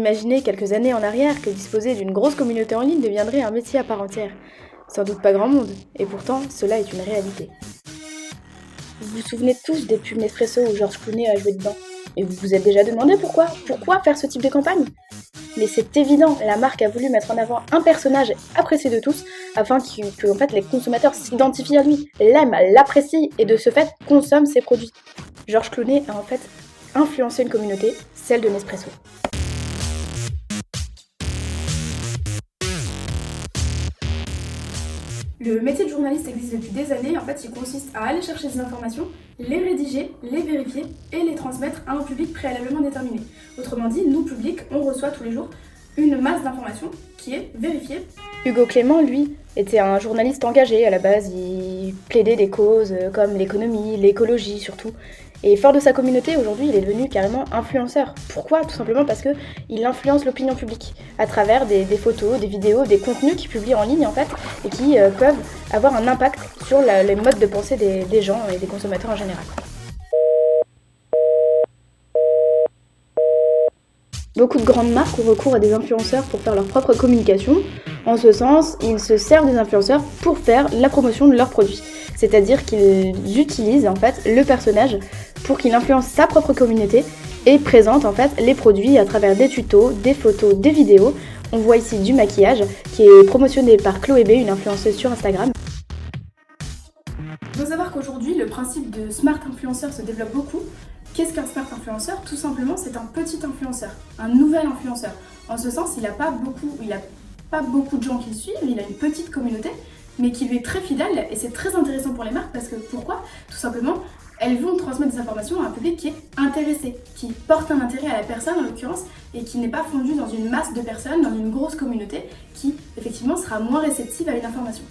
imaginé quelques années en arrière que disposer d'une grosse communauté en ligne deviendrait un métier à part entière? Sans doute pas grand monde, et pourtant cela est une réalité. Vous vous souvenez tous des pubs Nespresso où Georges Clooney a joué dedans? Et vous vous êtes déjà demandé pourquoi? Pourquoi faire ce type de campagne? Mais c'est évident, la marque a voulu mettre en avant un personnage apprécié de tous afin que en fait, les consommateurs s'identifient à lui, l'aiment, l'apprécient et de ce fait consomment ses produits. Georges Clooney a en fait influencé une communauté, celle de Nespresso. Le métier de journaliste existe depuis des années. En fait, il consiste à aller chercher des informations, les rédiger, les vérifier et les transmettre à un public préalablement déterminé. Autrement dit, nous, public, on reçoit tous les jours une masse d'informations qui est vérifiée. Hugo Clément, lui, était un journaliste engagé à la base. Il plaidait des causes comme l'économie, l'écologie surtout. Et fort de sa communauté, aujourd'hui, il est devenu carrément influenceur. Pourquoi? Tout simplement parce qu'il influence l'opinion publique à travers des photos, des vidéos, des contenus qu'il publie en ligne en fait, et qui peuvent avoir un impact sur les modes de pensée des gens et des consommateurs en général. Beaucoup de grandes marques ont recours à des influenceurs pour faire leur propre communication. En ce sens, ils se servent des influenceurs pour faire la promotion de leurs produits. C'est-à-dire qu'ils utilisent en fait le personnage pour qu'il influence sa propre communauté et présente en fait les produits à travers des tutos, des photos, des vidéos. On voit ici du maquillage qui est promotionné par Chloé B, une influenceuse sur Instagram. Il faut savoir qu'aujourd'hui, le principe de smart influenceur se développe beaucoup. Qu'est-ce qu'un smart influenceur? Tout simplement, c'est un petit influenceur, un nouvel influenceur. En ce sens, il n'a pas beaucoup de gens qui le suivent, il a une petite communauté, mais qui lui est très fidèle, et c'est très intéressant pour les marques parce que pourquoi? Tout simplement, elles vont transmettre des informations à un public qui est intéressé, qui porte un intérêt à la personne en l'occurrence, et qui n'est pas fondu dans une masse de personnes, dans une grosse communauté, qui effectivement sera moins réceptive à une information.